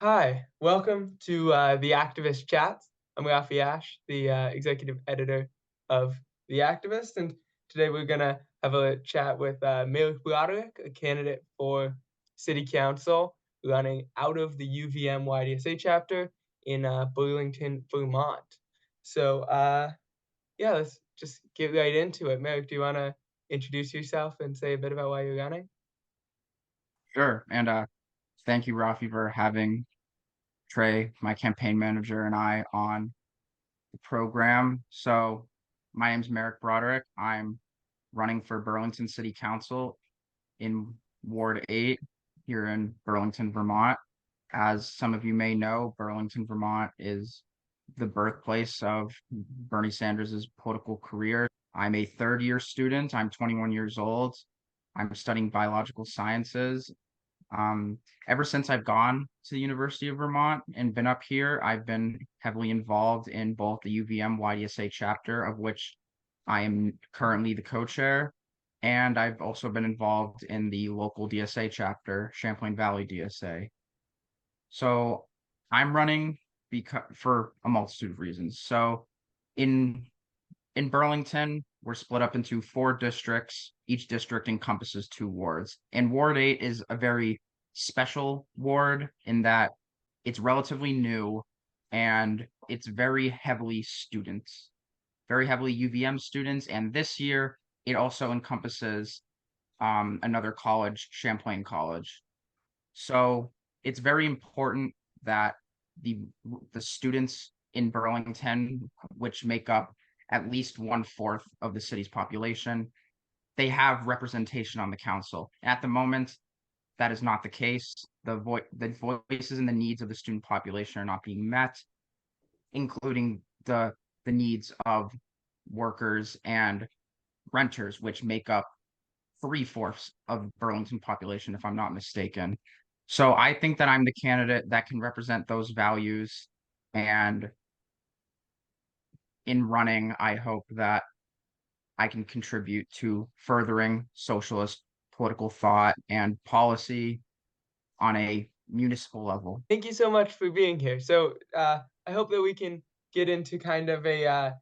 Hi, welcome to the Activist Chats. I'm Rafi Ash, the executive editor of The Activist, and today we're gonna have a chat with Marek Broderick, a candidate for City Council, running out of the UVM YDSA chapter in Burlington, Vermont. So, yeah, let's just get right into it. Marek, do you want to introduce yourself and say a bit about why you're running? Sure. And thank you, Rafi, for having Trey, my campaign manager, and I on the program. So my name's Marek Broderick. I'm running for Burlington City Council in Ward 8 here in Burlington, Vermont. As some of you may know, Burlington, Vermont is the birthplace of Bernie Sanders' political career. I'm a third year student. I'm 21 years old. I'm studying biological sciences. Ever since I've gone to the University of Vermont and been up here, I've been heavily involved in both the UVM YDSA chapter, of which I am currently the co-chair, and I've also been involved in the local DSA chapter, Champlain Valley DSA. So I'm running because for a multitude of reasons. So in in Burlington, we're split up into four districts. Each district encompasses two wards. And Ward 8 is a very special ward in that it's relatively new and it's very heavily UVM students. And this year, it also encompasses another college, Champlain College. So it's very important that the the students in Burlington, which make up at least one-fourth of the city's population, they have representation on the council. At the moment, that is not the case. The voices and the needs of the student population are not being met, including the needs of workers and renters, which make up three-fourths of Burlington population, if I'm not mistaken. So I think that I'm the candidate that can represent those values. And in running, I hope that I can contribute to furthering socialist political thought and policy on a municipal level. Thank you so much for being here. So, I hope that we can get into kind of a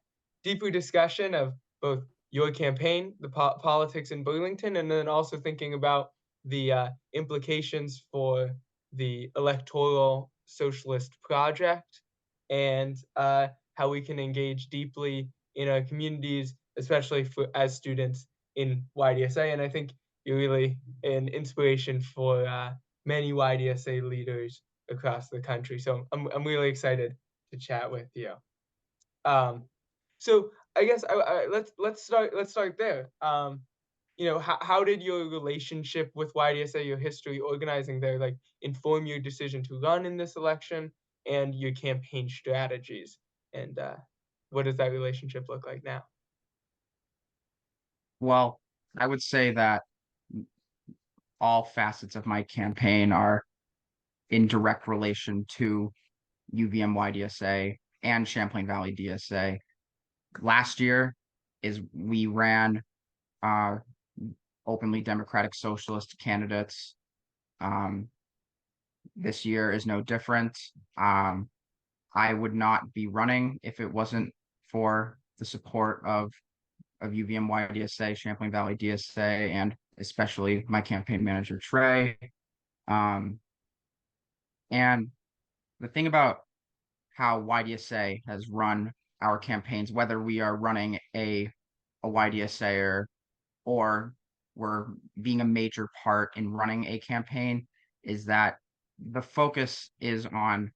deeper discussion of both your campaign, the politics in Burlington, and then also thinking about the implications for the electoral socialist project and how we can engage deeply in our communities, especially for as students in YDSA. And I think you're really an inspiration for many YDSA leaders across the country. So I'm really excited to chat with you. Um, so I guess let's start there. How did your relationship with YDSA, your history organizing there, like inform your decision to run in this election and your campaign strategies? And what does that relationship look like now? Well, I would say that all facets of my campaign are in direct relation to UVM YDSA and Champlain Valley DSA. Last year is we ran uh, openly Democratic Socialist candidates. Um, this year is no different. Um, I would not be running if it wasn't for the support of UVM YDSA, Champlain Valley DSA, and especially my campaign manager Trey. Um, and the thing about how YDSA has run our campaigns, whether we are running a YDSA or we're being a major part in running a campaign, is that the focus is on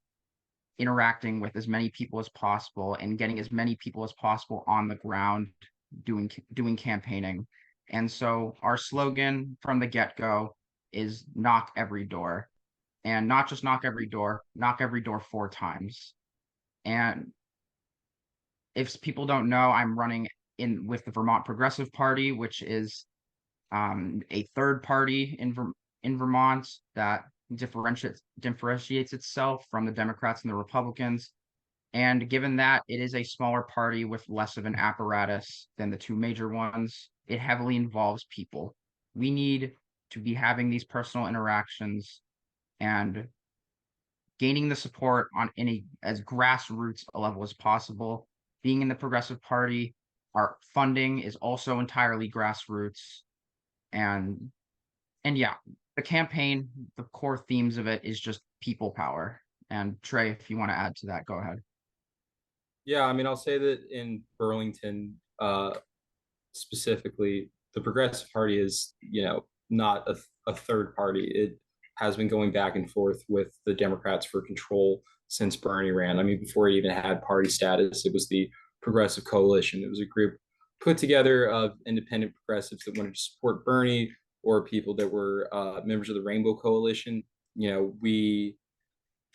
interacting with as many people as possible and getting as many people as possible on the ground doing campaigning. And so our slogan from the get-go is knock every door. And not just knock every door four times. And if people don't know, I'm running in with the Vermont Progressive Party, which is a third party in Vermont that differentiates itself from the Democrats and the Republicans. And given that it is a smaller party with less of an apparatus than the two major ones, it heavily involves people. We need to be having these personal interactions and gaining the support on any as grassroots a level as possible. Being in the Progressive Party, our funding is also entirely grassroots. And yeah, the campaign, the core themes of it is just people power. And Trey, if you want to add to that, go ahead. Yeah, I mean, I'll say that in Burlington, specifically, the Progressive Party is, not a third party. It has been going back and forth with the Democrats for control since Bernie ran. I mean, before it even had party status, it was the Progressive Coalition. It was a group put together of independent progressives that wanted to support Bernie or people that were members of the Rainbow Coalition. We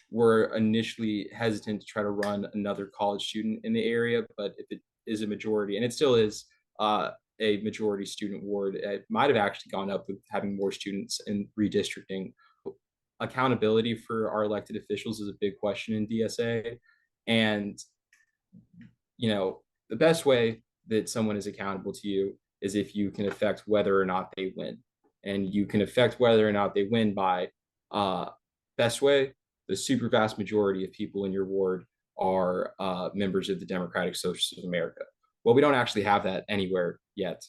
were initially hesitant to try to run another college student in the area, but if it is a majority, and it still is a majority student ward, it might have actually gone up with having more students in redistricting. Accountability for our elected officials is a big question in DSA. And, the best way that someone is accountable to you is if you can affect whether or not they win. And you can affect whether or not they win by best way, the super vast majority of people in your ward are members of the Democratic Socialists of America. Well, we don't actually have that anywhere yet.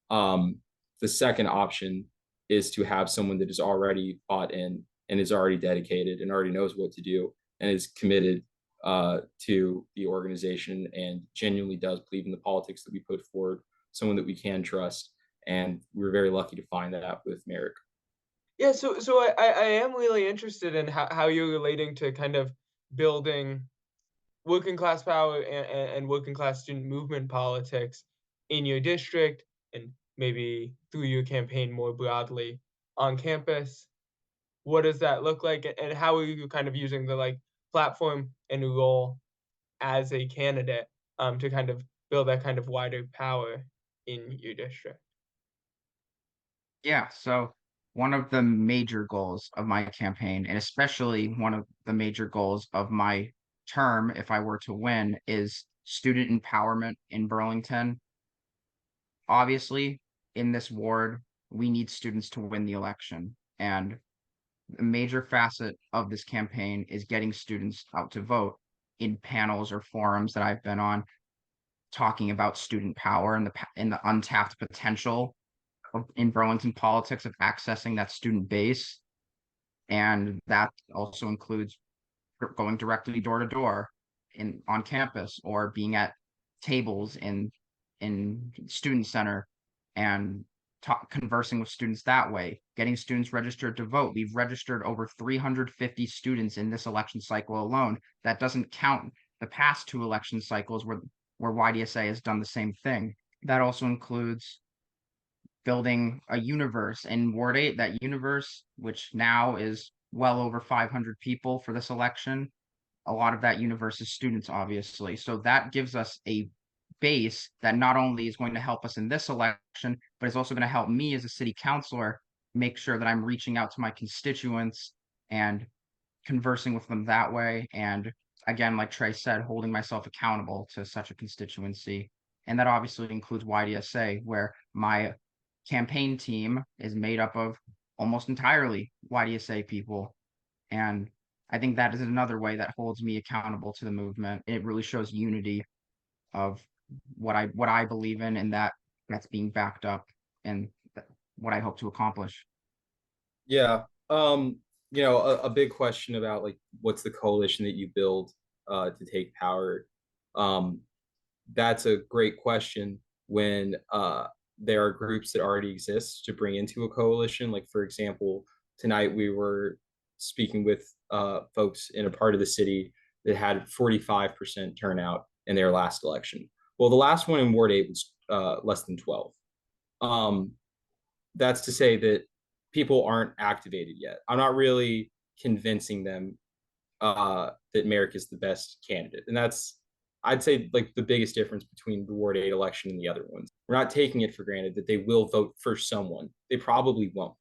The second option is to have someone that is already bought in and is already dedicated and already knows what to do and is committed to the organization and genuinely does believe in the politics that we put forward, someone that we can trust. And we're very lucky to find that with Marek. Yeah, so I am really interested in how you're relating to kind of building working class power and working class student movement politics in your district and maybe through your campaign more broadly on campus. What does that look like, and how are you kind of using the like platform and role as a candidate to kind of build that kind of wider power in your district? Yeah, so one of the major goals of my campaign, and especially one of the major goals of my term, if I were to win, is student empowerment in Burlington. Obviously, in this ward, we need students to win the election. And a major facet of this campaign is getting students out to vote in panels or forums that I've been on, talking about student power and the untapped potential in Burlington politics of accessing that student base. And that also includes going directly door to door in on campus or being at tables in student center and conversing with students that way, getting students registered to vote. We've registered over 350 students in this election cycle alone. That doesn't count the past two election cycles where YDSA has done the same thing. That also includes building a universe in Ward 8, that universe, which now is well over 500 people for this election. A lot of that universe is students, obviously. So that gives us a base that not only is going to help us in this election, but is also going to help me as a city councilor make sure that I'm reaching out to my constituents and conversing with them that way. And again, like Trey said, holding myself accountable to such a constituency. And that obviously includes YDSA, where my campaign team is made up of almost entirely YDSA people. And I think that is another way that holds me accountable to the movement. It really shows unity of what I believe in, and that's being backed up and what I hope to accomplish. Yeah. A big question about like what's the coalition that you build to take power. Um, that's a great question when there are groups that already exist to bring into a coalition. Like for example, tonight we were speaking with folks in a part of the city that had 45% turnout in their last election. Well, the last one in Ward 8 was less than 12. Um, that's to say that people aren't activated yet. I'm not really convincing them that Marek is the best candidate. And that's, I'd say, like the biggest difference between the Ward 8 election and the other ones. We're not taking it for granted that they will vote for someone. They probably won't.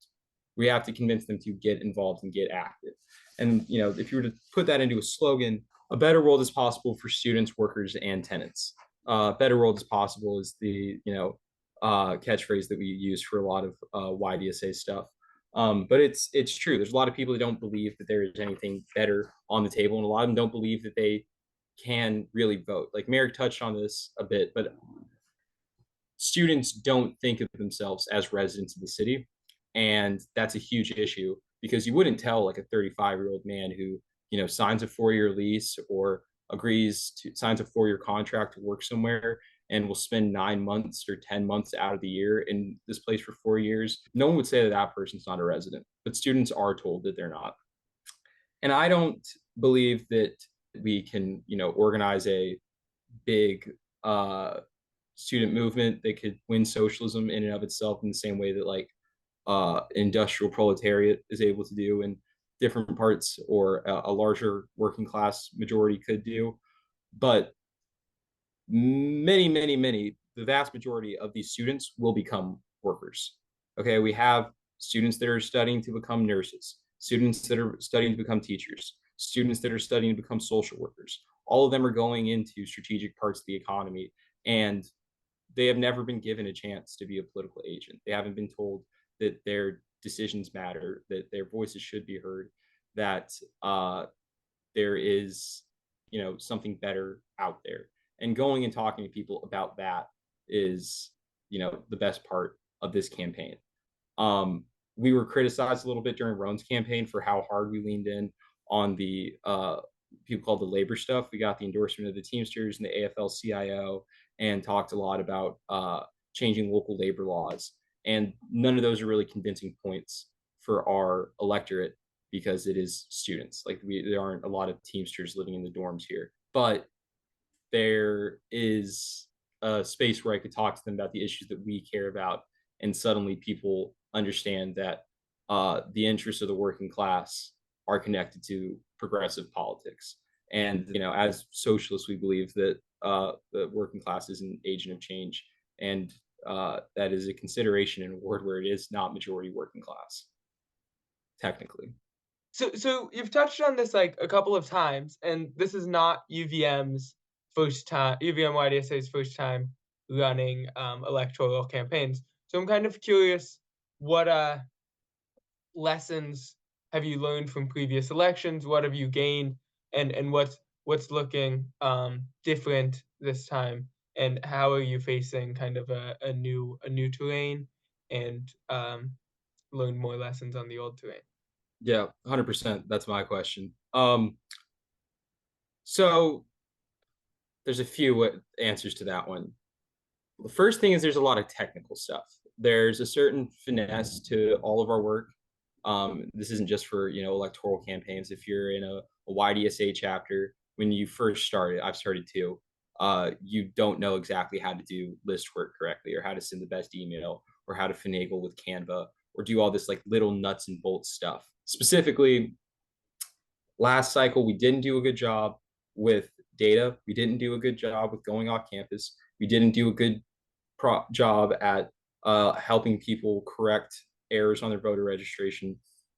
We have to convince them to get involved and get active. And, if you were to put that into a slogan, a better world is possible for students, workers, and tenants. Better world is possible is the, catchphrase that we use for a lot of YDSA stuff. But it's true. There's a lot of people that don't believe that there is anything better on the table, and a lot of them don't believe that they can really vote. Like Marek touched on this a bit, but students don't think of themselves as residents of the city, and that's a huge issue because you wouldn't tell like a 35-year-old man who signs a 4-year lease or agrees to signs a 4-year contract to work somewhere and will spend 9 months or 10 months out of the year in this place for 4 years. No one would say that that person's not a resident, but students are told that they're not. And I don't believe that we can organize a big student movement that could win socialism in and of itself in the same way that like industrial proletariat is able to do in different parts, or a larger working class majority could do. But the vast majority of these students will become workers. Okay, we have students that are studying to become nurses, students that are studying to become teachers, students that are studying to become social workers. All of them are going into strategic parts of the economy, and they have never been given a chance to be a political agent. They haven't been told that their decisions matter, that their voices should be heard, that there is, something better out there. And going and talking to people about that is, the best part of this campaign. We were criticized a little bit during Roan's campaign for how hard we leaned in on the people called the labor stuff. We got the endorsement of the Teamsters and the AFL-CIO, and talked a lot about changing local labor laws. And none of those are really convincing points for our electorate because it is students. Like there aren't a lot of Teamsters living in the dorms here, but there is a space where I could talk to them about the issues that we care about, and suddenly people understand that the interests of the working class are connected to progressive politics. And as socialists, we believe that the working class is an agent of change, and that is a consideration in a world where it is not majority working class, technically. So you've touched on this like a couple of times, and this is not UVM's first time, UVM YDSA's first time running electoral campaigns. So I'm kind of curious, what lessons have you learned from previous elections? What have you gained, and what's looking different this time? And how are you facing kind of a new terrain, and learn more lessons on the old terrain? Yeah, 100%. That's my question. So there's a few answers to that one. The first thing is there's a lot of technical stuff. There's a certain finesse to all of our work. This isn't just for electoral campaigns. If you're in a YDSA chapter, when you first started, I've started too. You don't know exactly how to do list work correctly, or how to send the best email, or how to finagle with Canva, or do all this like little nuts and bolts stuff. Specifically, last cycle, we didn't do a good job with data. We didn't do a good job with going off campus. We didn't do a good job at helping people correct errors on their voter registration.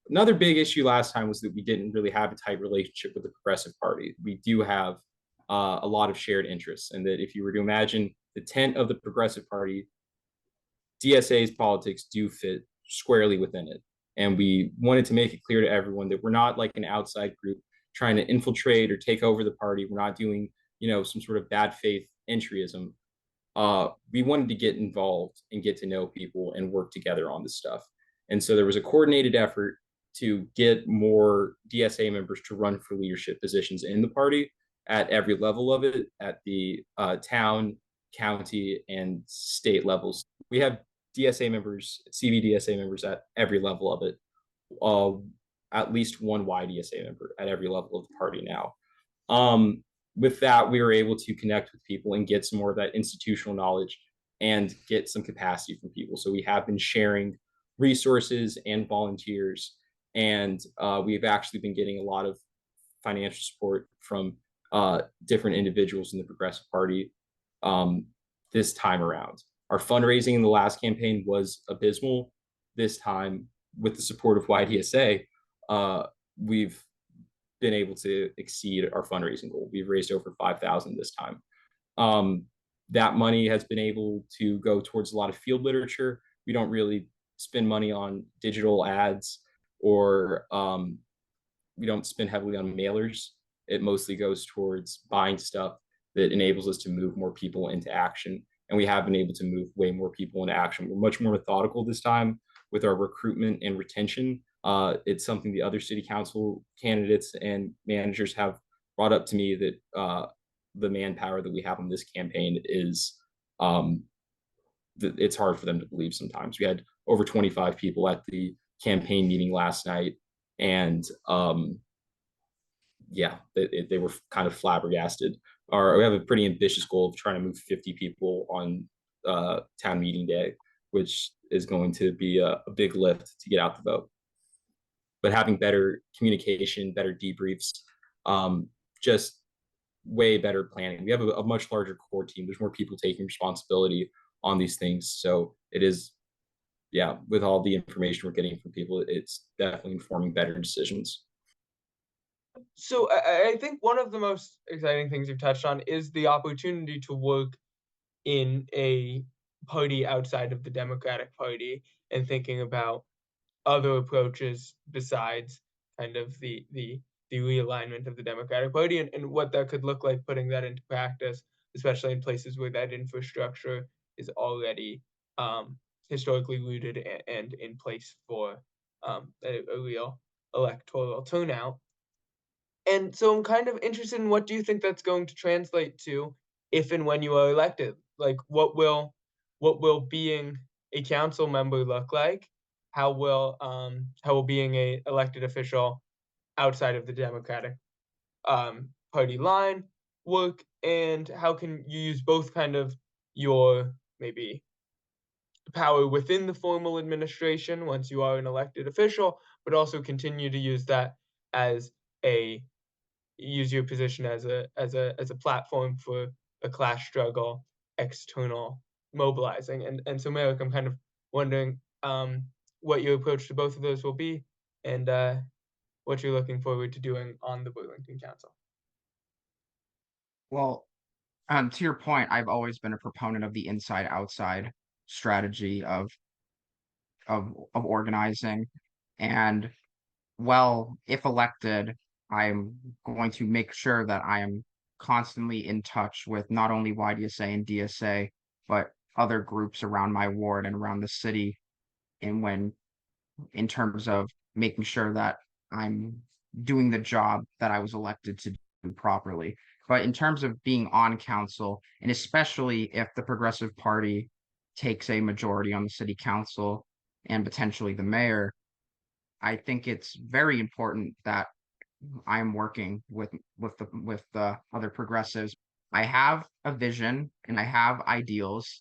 Another big issue last time was that we didn't really have a tight relationship with the Progressive Party. We do have a lot of shared interests, and that if you were to imagine the tent of the Progressive Party, DSA's politics do fit squarely within it. And we wanted to make it clear to everyone that we're not like an outside group trying to infiltrate or take over the party. We're not doing, some sort of bad faith entryism. We wanted to get involved and get to know people and work together on this stuff. And so there was a coordinated effort to get more DSA members to run for leadership positions in the party at every level of it, at the town, county, and state levels. We have DSA members, CVDSA members at every level of it. At least one YDSA member at every level of the party now. With that, we were able to connect with people and get some more of that institutional knowledge and get some capacity from people. So we have been sharing resources and volunteers, and we've actually been getting a lot of financial support from different individuals in the Progressive Party this time around. Our fundraising in the last campaign was abysmal. This time, with the support of YDSA, we've been able to exceed our fundraising goal. We've raised over 5,000 this time. That money has been able to go towards a lot of field literature. We don't really spend money on digital ads or we don't spend heavily on mailers. It mostly goes towards buying stuff that enables us to move more people into action. And we have been able to move way more people into action. We're much more methodical this time with our recruitment and retention. It's something the other city council candidates and managers have brought up to me that the manpower that we have on this campaign is it's hard for them to believe sometimes. We had over 25 people at the campaign meeting last night, and yeah, they were kind of flabbergasted. We have a pretty ambitious goal of trying to move 50 people on town meeting day, which is going to be a big lift to get out the vote. But having better communication, better debriefs, just way better planning. We have a much larger core team. There's more people taking responsibility on these things. So it is, yeah, with all the information we're getting from people, it's definitely informing better decisions. So I think one of the most exciting things you've touched on is the opportunity to work in a party outside of the Democratic Party and thinking about other approaches besides kind of the realignment of the Democratic Party and what that could look like, putting that into practice, especially in places where that infrastructure is already historically rooted and in place for a real electoral turnout. And so I'm kind of interested in what do you think that's going to translate to if and when you are elected? Like what will being a council member look like? How will being a elected official outside of the Democratic party line work? And how can you use both kind of your maybe power within the formal administration once you are an elected official, but also continue to use that as a use your position as a platform for a class struggle, external mobilizing. And so Marek, I'm kind of wondering what your approach to both of those will be and what you're looking forward to doing on the Burlington Council. Well, to your point, I've always been a proponent of the inside outside strategy of organizing. And well, if elected, I'm going to make sure that I am constantly in touch with not only YDSA and DSA, but other groups around my ward and around the city, and when in terms of making sure that I'm doing the job that I was elected to do properly. But in terms of being on council, and especially if the Progressive Party takes a majority on the city council and potentially the mayor, I think it's very important that I'm working with the other progressives. I have a vision and I have ideals,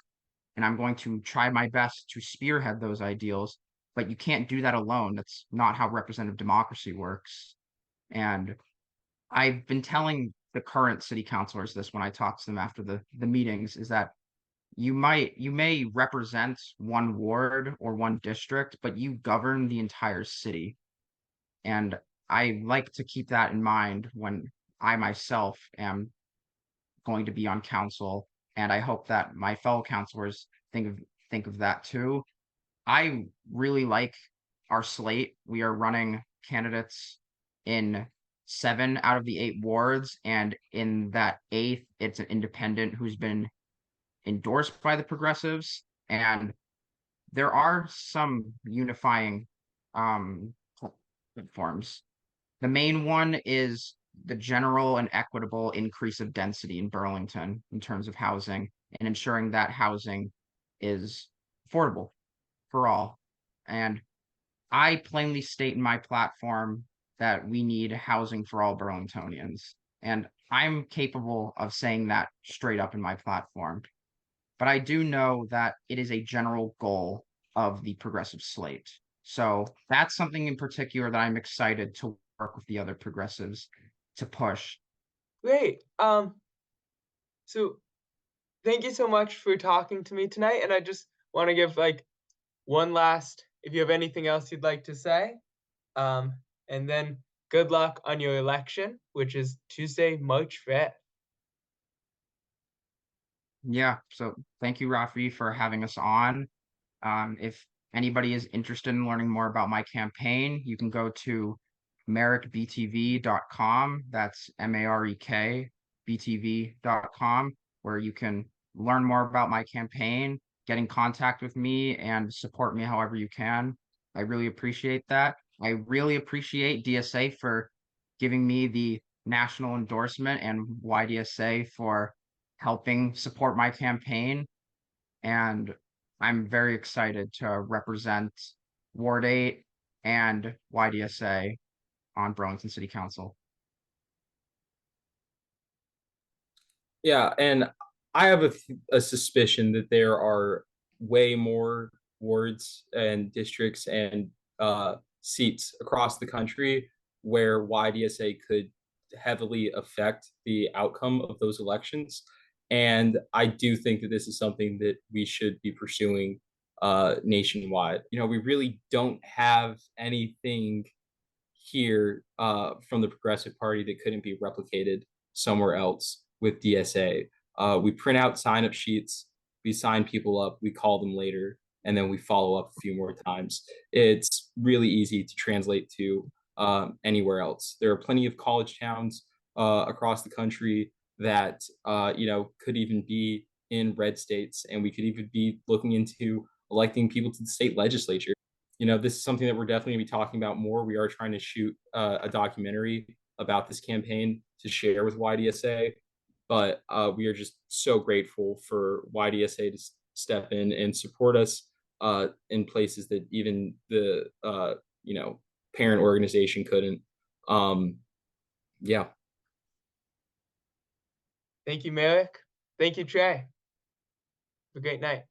and I'm going to try my best to spearhead those ideals. But you can't do that alone. That's not how representative democracy works. And I've been telling the current city councilors this when I talk to them after the meetings, is that you may represent one ward or one district, but you govern the entire city. And I like to keep that in mind when I myself am going to be on council. And I hope that my fellow councilors think of that too. I really like our slate. We are running candidates in 7 out of the 8 wards, and in that 8th, it's an independent who's been endorsed by the progressives. And there are some unifying platforms. The main one is the general and equitable increase of density in Burlington in terms of housing and ensuring that housing is affordable for all. And I plainly state in my platform that we need housing for all Burlingtonians. And I'm capable of saying that straight up in my platform. But I do know that it is a general goal of the progressive slate. So that's something in particular that I'm excited to work with the other progressives to push. Great. So thank you so much for talking to me tonight. And I just want to give like one last, if you have anything else you'd like to say. And then good luck on your election, which is Tuesday, March 5th. Yeah, so thank you, Rafi, for having us on. If anybody is interested in learning more about my campaign, you can go to marekbtv.com. That's MAREK btv.com, where you can learn more about my campaign, get in contact with me, and support me however you can. I really appreciate that. I really appreciate DSA for giving me the national endorsement and YDSA for helping support my campaign. And I'm very excited to represent Ward 8 and YDSA on Burlington City Council. Yeah, and I have a suspicion that there are way more wards and districts and seats across the country where YDSA could heavily affect the outcome of those elections. And I do think that this is something that we should be pursuing nationwide. We really don't have anything here from the Progressive Party that couldn't be replicated somewhere else with DSA. We print out sign up sheets, we sign people up, we call them later, and then we follow up a few more times. It's really easy to translate to anywhere else. There are plenty of college towns across the country that could even be in red states, and we could even be looking into electing people to the state legislature. This is something that we're definitely going to be talking about more. We are trying to shoot a documentary about this campaign to share with YDSA, but we are just so grateful for YDSA to step in and support us in places that even the parent organization couldn't. Yeah. Thank you, Marek. Thank you, Trey. Have a great night.